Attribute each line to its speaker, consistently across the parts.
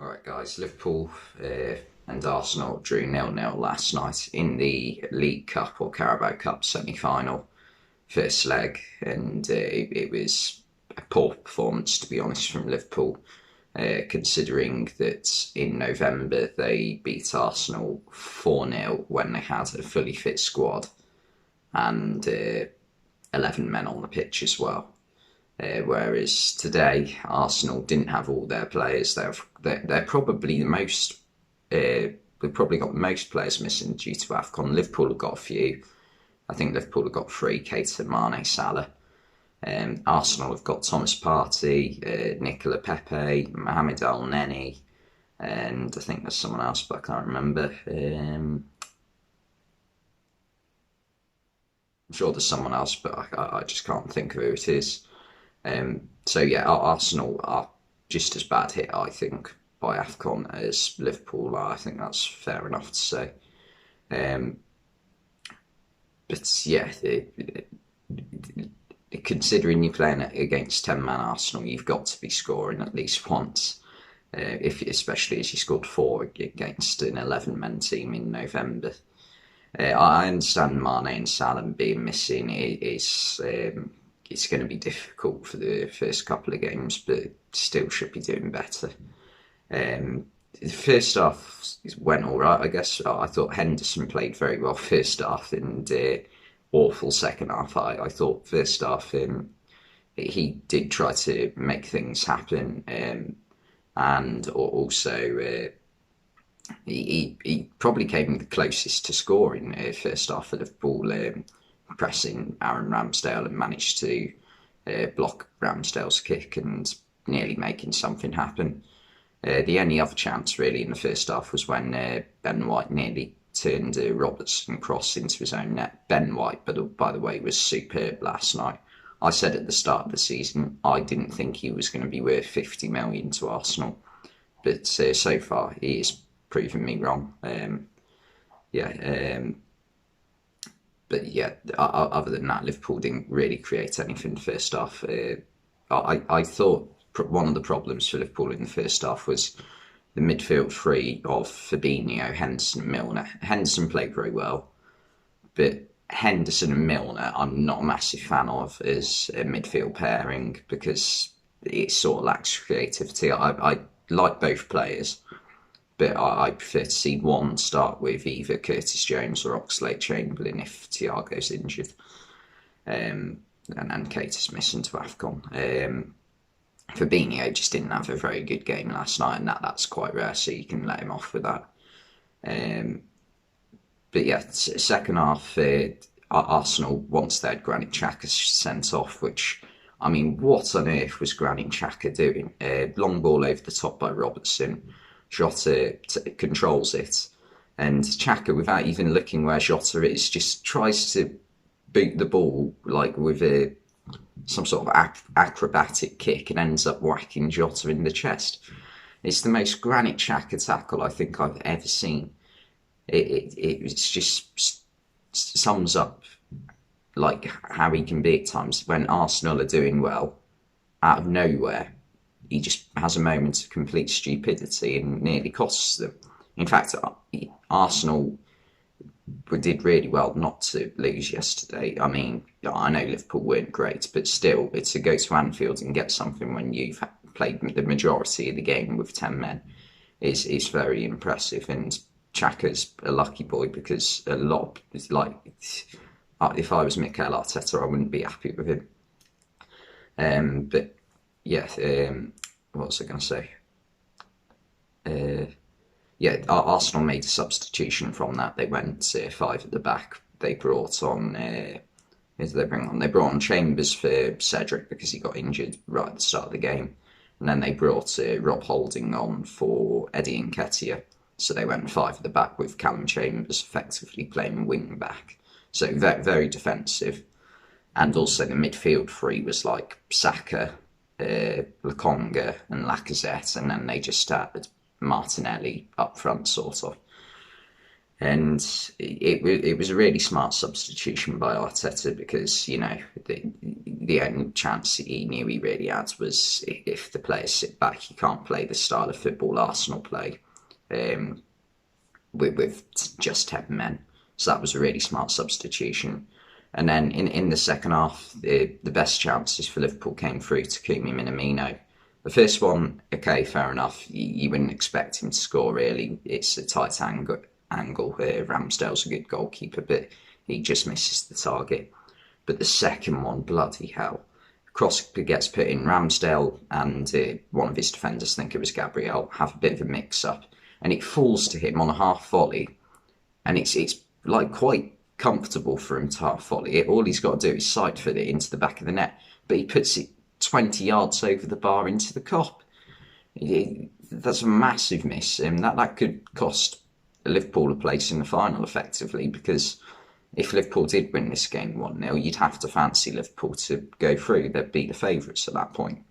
Speaker 1: Alright guys, Liverpool and Arsenal drew 0-0 last night in the League Cup or Carabao Cup semi-final, first leg, and it was a poor performance, to be honest, from Liverpool, considering that in November they beat Arsenal 4-0 when they had a fully fit squad and 11 men on the pitch as well. Whereas today, Arsenal didn't have all their players. They're probably the most. We've probably got the most players missing due to AFCON. Liverpool have got a few. I think Liverpool have got three: Keita, Mane, Salah. Arsenal have got Thomas Partey, Nicola Pepe, Mohamed El Neni, and I think there's someone else, but I can't remember. I'm sure there's someone else, but I just can't think of who it is. So yeah, Arsenal are just as bad hit, I think, by AFCON as Liverpool are. I think that's fair enough to say. But yeah, considering you're playing against 10-man Arsenal, you've got to be scoring at least once. Especially as you scored 4 against an 11-man team in November. I understand Mane and Salah being missing is it's going to be difficult for the first couple of games, but still should be doing better. The first half went all right, I guess. I thought Henderson played very well first half, and awful second half. I thought first half he did try to make things happen, and also he probably came the closest to scoring first half for Liverpool, pressing Aaron Ramsdale and managed to block Ramsdale's kick and nearly making something happen. The only other chance really in the first half was when Ben White nearly turned a Robertson cross into his own net. Ben White, by the way, was superb last night. I said at the start of the season I didn't think he was going to be worth 50 million to Arsenal, but so far he has proven me wrong. But yeah, other than that, Liverpool didn't really create anything in the first half. I thought one of the problems for Liverpool in the first half was the midfield three of Fabinho, Henderson and Milner. Henderson played very well, but Henderson and Milner I'm not a massive fan of as a midfield pairing because it sort of lacks creativity. I like both players, but I prefer to see one start with either Curtis Jones or Oxlade-Chamberlain if Thiago's injured, and Keita's missing to AFCON. Fabinho just didn't have a very good game last night, and that's quite rare, so you can let him off with that. But yeah, second half, Arsenal, once they had Granit Xhaka sent off, which, I mean, what on earth was Granit Xhaka doing? Long ball over the top by Robertson. Jota controls it, and Xhaka, without even looking where Jota is, just tries to boot the ball like with some sort of acrobatic kick and ends up whacking Jota in the chest. It's the most Granit Xhaka tackle I think I've ever seen. It just sums up like how he can be at times when Arsenal are doing well. Out of nowhere, he just has a moment of complete stupidity and nearly costs them. In fact, Arsenal did really well not to lose yesterday. I mean, I know Liverpool weren't great, but still, to go to Anfield and get something when you've played the majority of the game with 10 men is very impressive. And Xhaka's a lucky boy because a lot, like, if I was Mikel Arteta, I wouldn't be happy with him. But yeah, what was I going to say? Yeah, Arsenal made a substitution from that. They went 5 at the back. They brought on who did they bring on? They brought on Chambers for Cedric because he got injured right at the start of the game, and then they brought Rob Holding on for Eddie Nketiah. So they went 5 at the back with Callum Chambers effectively playing wing back. So very, very defensive, and also the midfield three was like Saka, Lokonga and Lacazette, and then they just started Martinelli up front, sort of. And it was a really smart substitution by Arteta because, the only chance he knew he really had was if the players sit back, you can't play the style of football Arsenal play with just 10 men. So that was a really smart substitution. And then in the second half, the best chances for Liverpool came through to Takumi Minamino. The first one, okay, fair enough. You wouldn't expect him to score, really. It's a tight angle. Ramsdale's a good goalkeeper, but he just misses the target. But the second one, bloody hell. Cross gets put in. Ramsdale and one of his defenders, I think it was Gabriel, have a bit of a mix-up. And it falls to him on a half volley. And it's like quite comfortable for him to half volley it. All he's got to do is side foot it into the back of the net. But he puts it 20 yards over the bar into the Kop. That's a massive miss. That could cost Liverpool a place in the final, effectively, because if Liverpool did win this game 1-0, you'd have to fancy Liverpool to go through. They'd be the favourites at that point.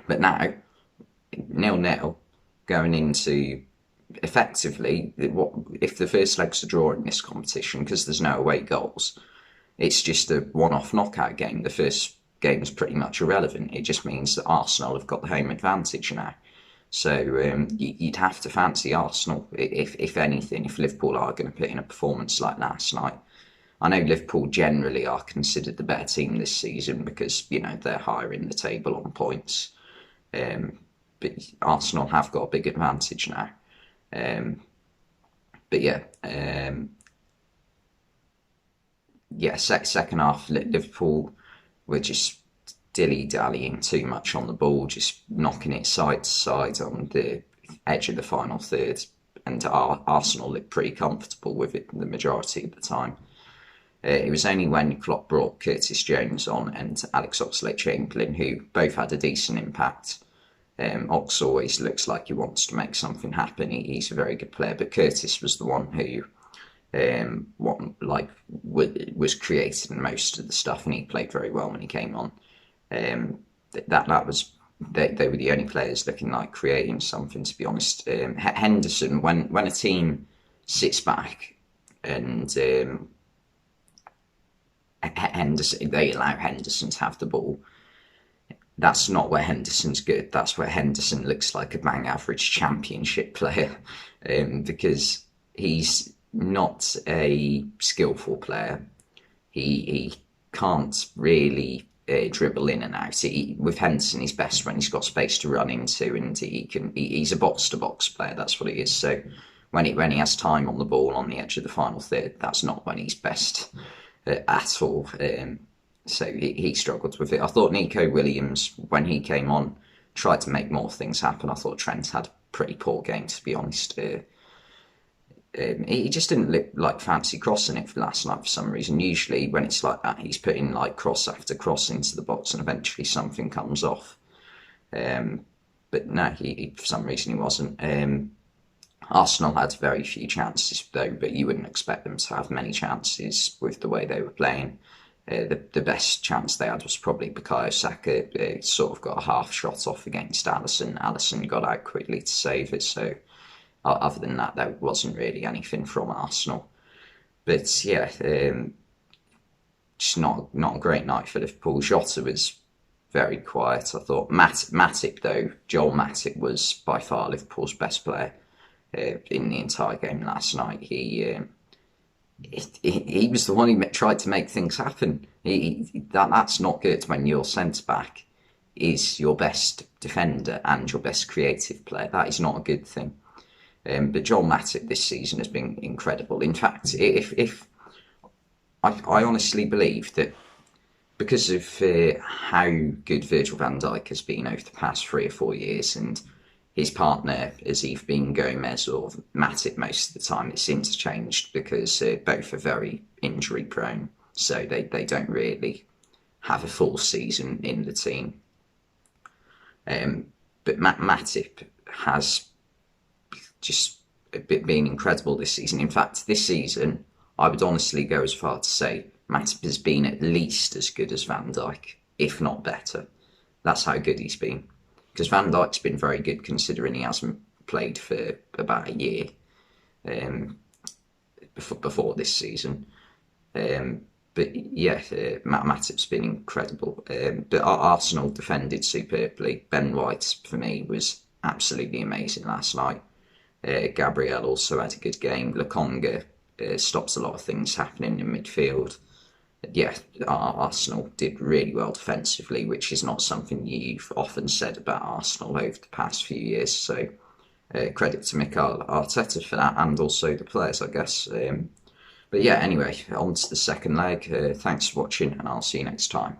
Speaker 1: But now, 0-0, going into, effectively, if the first leg's a draw in this competition, because there's no away goals, it's just a one-off knockout game. The first game is pretty much irrelevant. It just means that Arsenal have got the home advantage now. So you'd have to fancy Arsenal, if anything, if Liverpool are going to put in a performance like last night. I know Liverpool generally are considered the better team this season because, they're higher in the table on points. But Arsenal have got a big advantage now. Second half, Liverpool were just dilly-dallying too much on the ball, just knocking it side to side on the edge of the final third, and Arsenal looked pretty comfortable with it the majority of the time. It was only when Klopp brought Curtis Jones on and Alex Oxlade-Chamberlain, who both had a decent impact. Ox always looks like he wants to make something happen. He's a very good player, but Curtis was the one who was creating most of the stuff, and he played very well when he came on. They were the only players looking like creating something, to be honest. Henderson, when a team sits back and they allow Henderson to have the ball, that's not where Henderson's good. That's where Henderson looks like a bang average championship player, because he's not a skillful player. He can't really dribble in and out. With Henderson, he's best when he's got space to run into, and he's a box-to-box player. That's what he is. So when he has time on the ball on the edge of the final third, that's not when he's best at all. So he struggled with it. I thought Nico Williams, when he came on, tried to make more things happen. I thought Trent had a pretty poor game, to be honest. He just didn't look like fancy crossing it for last night for some reason. Usually when it's like that, he's putting like cross after cross into the box and eventually something comes off. But no, he for some reason he wasn't. Arsenal had very few chances though, but you wouldn't expect them to have many chances with the way they were playing. The best chance they had was probably Bukayo Saka. Sort of got a half shot off against Alisson. Alisson got out quickly to save it, so other than that, there wasn't really anything from Arsenal. But yeah, just not a great night for Liverpool. Jota was very quiet, I thought. Matip, though, Joel Matip was by far Liverpool's best player in the entire game last night. He was the one who tried to make things happen. That's not good when your centre-back is your best defender and your best creative player. That is not a good thing. But Joel Matip this season has been incredible. In fact, if I honestly believe that because of how good Virgil van Dijk has been over the past 3 or 4 years, and his partner has either been Gomez or Matip most of the time, it's interchanged because both are very injury prone, so they don't really have a full season in the team. But Matip has just been incredible this season. In fact, this season, I would honestly go as far to say Matip has been at least as good as Van Dijk, if not better. That's how good he's been. Because Van Dijk's been very good considering he hasn't played for about a year. before this season. But yeah, Matip's been incredible. But Arsenal defended superbly. Ben White, for me, was absolutely amazing last night. Gabriel also had a good game. Lokonga stops a lot of things happening in midfield. Yeah, Arsenal did really well defensively, which is not something you've often said about Arsenal over the past few years. So credit to Mikel Arteta for that, and also the players, I guess. But yeah, anyway, on to the second leg. Thanks for watching, and I'll see you next time.